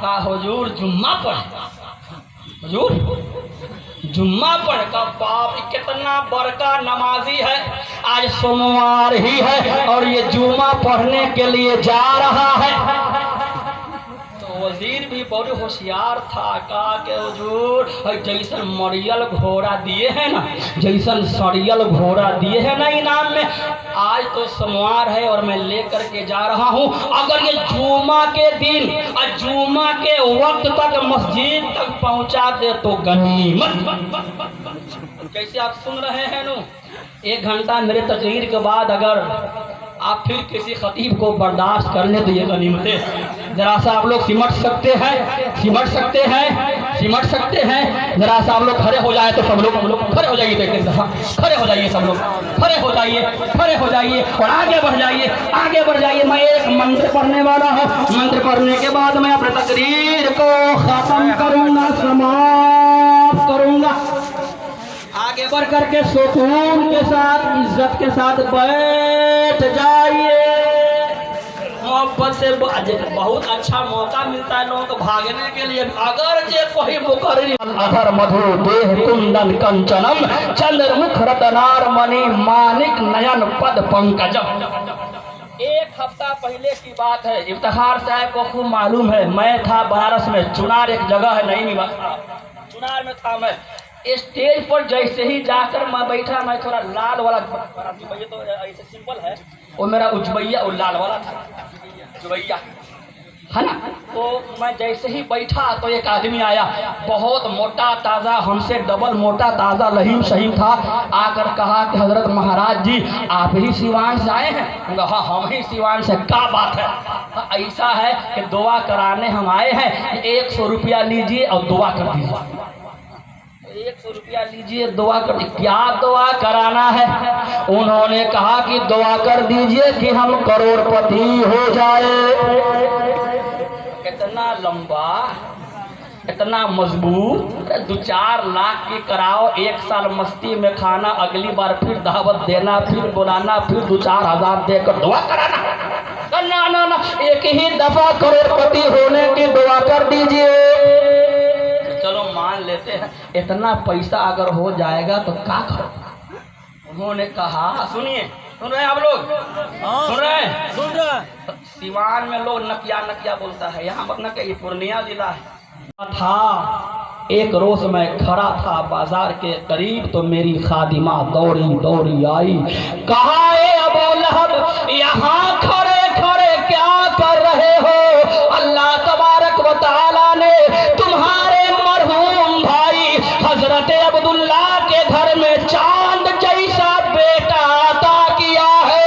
का हुजूर जुम्मा पढ़े, हुजूर जुम्मा पढ़ का बाप कितना बड़का नमाजी है। आज सोमवार ही है और ये जुम्मा पढ़ने के लिए जा रहा है। तो वजीर भी बहुत होशियार था, कहा कि हुजूर जैसन मरियल घोड़ा दिए हैं ना, जैसन सरियल घोड़ा दिए हैं ना इनाम में, आज तो सोमवार है और मैं लेकर के जा रहा हूँ। अगर ये जुम्मा के दिन और जुम्मा के वक्त तक मस्जिद तक पहुँचा दे तो गनीमत। कैसे आप सुन रहे हैं नो, 1 घंटा मेरे तकरीर के बाद अगर आप फिर किसी खतीब को बर्दाश्त कर ले तो ये गनीमतें। जरा सा आप लोग सिमट सकते हैं, सिमट सकते हैं, सिमट सकते हैं। जरा सा आप लोग खड़े हो जाए तो सब लोग खड़े हो जाइए, तो एक दफा खड़े हो जाइए, सब लोग खड़े हो जाइए, खड़े हो जाइए और आगे बढ़ जाइए, आगे बढ़ जाइए। मैं एक मंत्र पढ़ने वाला हूँ, मंत्र पढ़ने के बाद मैं अपने तकरीर को खत्म करूँगा, समाप्त करूँगा। आगे बढ़ करके सुकून के साथ, इज्जत के साथ बैठ जाइए। मोहब्बत से बहुत अच्छा मौका मिलता है लोगों को भागने के लिए। अगर जे कोई मुकर्री अधर मधु देह कुंदन कंचनम चंद्रमुख रतनार मणि मानिक नयन पद पंकजम। 1 हफ्ता पहले की बात है, इफ्तिखार साहब को खूब मालूम है। मैं था बनारस में, चुनार एक जगह है, नहीं निवासा, चुनार में था मैं। स्टेज पर जैसे ही जाकर मैं बैठा, मैं थोड़ा लाल वाला, उजबैया तो ऐसे सिंपल है, वो मेरा उजबैया वो लाल वाला था, उजबैया है ना। तो मैं जैसे ही बैठा तो एक आदमी आया, बहुत मोटा ताज़ा, हमसे डबल मोटा ताज़ा लहीम शहीम था। आकर कहा कि हजरत महाराज जी आप ही सिवान से आए हैं? हाँ हम ही सिवान से। क्या बात है? ऐसा है कि दुआ कराने हम आए हैं, 100 रुपया लीजिए और दुआ कर दीजिए। 100 रुपया लीजिए, दुआ कर। क्या दुआ कराना है? उन्होंने कहा कि दुआ कर दीजिए कि हम करोड़पति हो जाए। इतना लंबा, इतना मजबूत, 2-4 लाख की कराओ, 1 साल मस्ती में खाना, अगली बार फिर दावत देना, फिर बुलाना, फिर 2-4 हजार देकर दुआ कराना। ना ना ना, एक ही दफा करोड़पति होने की दुआ कर दीजिए। चलो मान लेते हैं, इतना पैसा अगर हो जाएगा तो क्या करो? उन्होंने कहा, सुनिए, सुन रहे हैं आप लोग? सुन रहे हैं? सुन रहे हैं। सिवान में लोग नकिया नकिया बोलता है, यहाँ पर न कहीं पूर्णिया जिला है। था एक रोज मैं खड़ा था बाजार के करीब, तो मेरी खादिमा दौड़ी दौड़ी आई, कहा अबू लहब यहाँ खड़े खड़े क्या कर रहे हो? अल्लाह तबारक व तआला ने तुम्हारे मरहूम भाई हजरत अब्दुल्ला के घर में चांद जैसा बेटा अता किया है।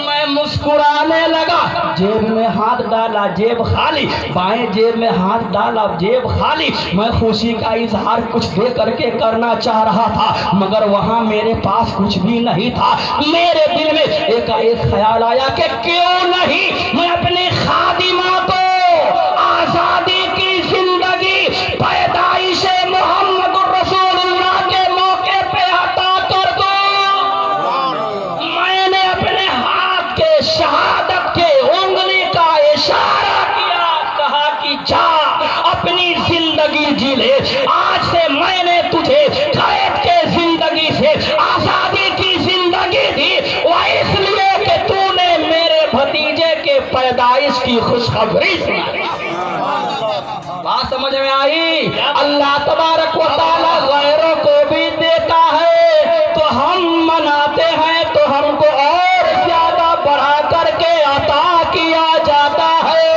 मैं मुस्कुराने लगा, जेब में हाथ डाला, जेब खाली, बाएं जेब में हाथ डाला, जेब खाली। मैं खुशी का इजहार कुछ दे करके करना चाह रहा था, मगर वहां मेरे पास कुछ भी नहीं था। मेरे दिल में एक ख्याल आया कि क्यों नहीं मैं अपनी खादिमा को आजादी की जिंदगी पैदाइश मोहम्मद रसूलुल्लाह के मौके पे अता कर दूं। मैंने अपने हाथ के शहादत के उंगली का इशारा किया, कहा कि जा अपनी जिंदगी जी ले। आज से मैंने तुझे कैद के जिंदगी से आजादी की जिंदगी दी, वह इसलिए कि तूने मेरे भतीजे के पैदाइश की खुशखबरी सुनाई। बात समझ में आई? अल्लाह तबारक व तआला गैरों को भी देता है, तो हम मनाते हैं तो हमको और ज्यादा बढ़ा करके अता किया जाता है।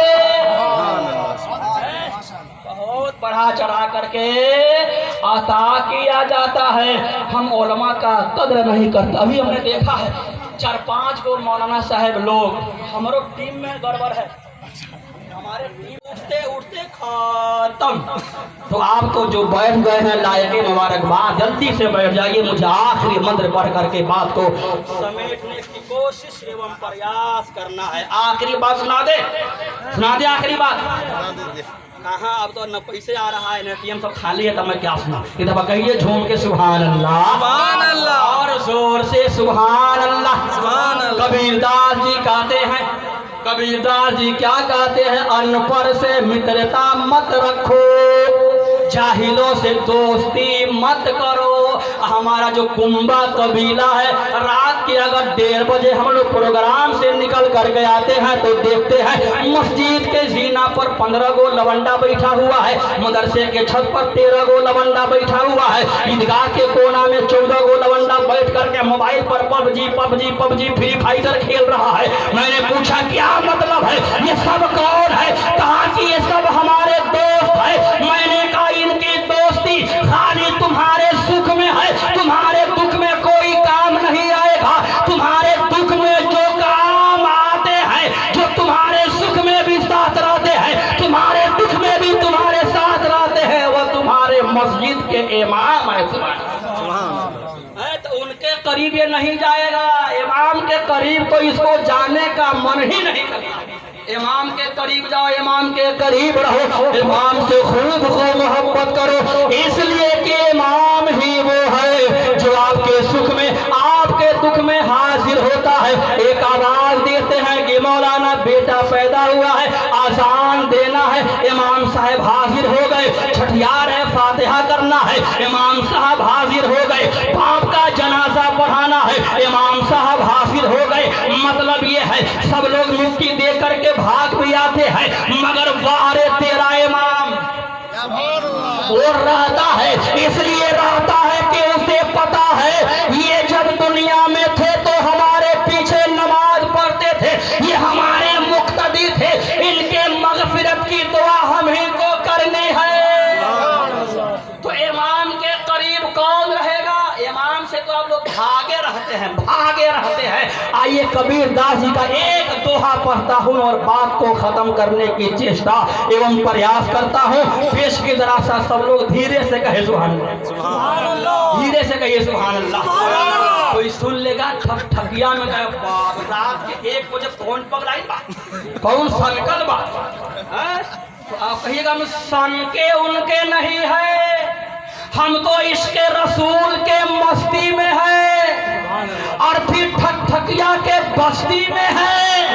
बहुत बढ़ा चढ़ा करके अता किया जाता है। हम उलमा का कद्र नहीं करते। अभी हमने देखा है 4-5 गो मौलाना साहब लोग, हमारे टीम में गड़बड़ है, हमारे टीम उठते उठते खत्म। तो आप तो जो बैठ गए हैं लायक मुबारकबाद, जल्दी से बैठ जाइए। मुझे आखिरी मंत्र पढ़ करके बात को समेटने की कोशिश एवं प्रयास करना है। आखिरी बात सुना दे, सुना दे आखिरी बात। कहाँ अब तो न पैसे आ रहा है, न ATM सब खाली है, तो मैं क्या सुना? इधर कहिए झूम के सुभान अल्लाह, सुभान अल्लाह, और जोर से सुभान अल्लाह, सुभान अल्लाह। कबीरदास जी कहते हैं, कबीरदास जी क्या कहते हैं, अनपढ़ से मित्रता मत रखो, जाहिलों से दोस्ती मत करो। हमारा जो कुंबा कबीला है, रात के अगर 1:30 बजे हम लोग प्रोग्राम से निकल करके आते हैं तो देखते हैं मस्जिद के जीना पर 15 गो लवंडा बैठा हुआ है, मदरसे के छत पर 13 गो लवंडा बैठा हुआ है, ईदगाह के कोना में 14 गो लवंडा बैठ करके मोबाइल पर पबजी फ्री फाइटर खेल रहा है। मैंने पूछा क्या मतलब है, ये सब कौन है? कहा कि ये सब हमारे दोस्त है। मैंने कहा इनकी दोस्ती खाली तुम्हारे सुख में है, तुम्हारे दुख में कोई काम नहीं आएगा। तुम्हारे दुख में जो काम आते हैं, जो तुम्हारे सुख में भी साथ रहते हैं, तुम्हारे दुख में भी तुम्हारे साथ रहते हैं, वो तुम्हारे मस्जिद के इमाम है। तो उनके करीब ये नहीं जाएगा, इमाम के करीब तो इसको जाने का मन ही नहीं करता। इमाम के करीब जाओ, इमाम के करीब रहो, इमाम से खूब मोहब्बत करो, इसलिए कि इमाम ही वो है जो आपके सुख में आपके दुख में हाजिर होता है। एक आवाज देते हैं कि मौलाना बेटा पैदा हुआ है, आसान देना है, इमाम साहब हाजिर हो गए। छठियार है, फातिहा करना है, इमाम साहब हाजिर हो गए। बाप का जनाजा पढ़ाना है, इमाम साहब हाजिर हो गए। मतलब ये है सब लोग मुक्ति दे करके भाग भी आते हैं, मगर वारे तेरा इमाम वो रहता है। इसलिए रहता है कि उसे पता है ये जब दुनिया में थे तो हमारे पीछे नमाज पढ़ते थे, ये हमारे मुक्तदी थे, इनके मगफिरत की दुआ हम ही को करनी है। तो इमाम के करीब कौन रहेगा? इमाम से तो आप लोग भागे रहते हैं। आइए कबीरदास जी का एक दोहा पढ़ता हूँ और बात को खत्म करने की चेष्टा एवं प्रयास करता हूँ। पेश की जरा सा सब लोग धीरे से कहे सुभान अल्लाह, धीरे से कहिए सुभान अल्लाह। कोई सुन लेगा ठकिया में रात के 1 बजे कौन पगलाई बा, कौन सनकल बा, आप कहिएगा हम सन के उनके नहीं है, हम तो इसके रसूल के मस्ती में है और फिर ठकिया के बस्ती में है।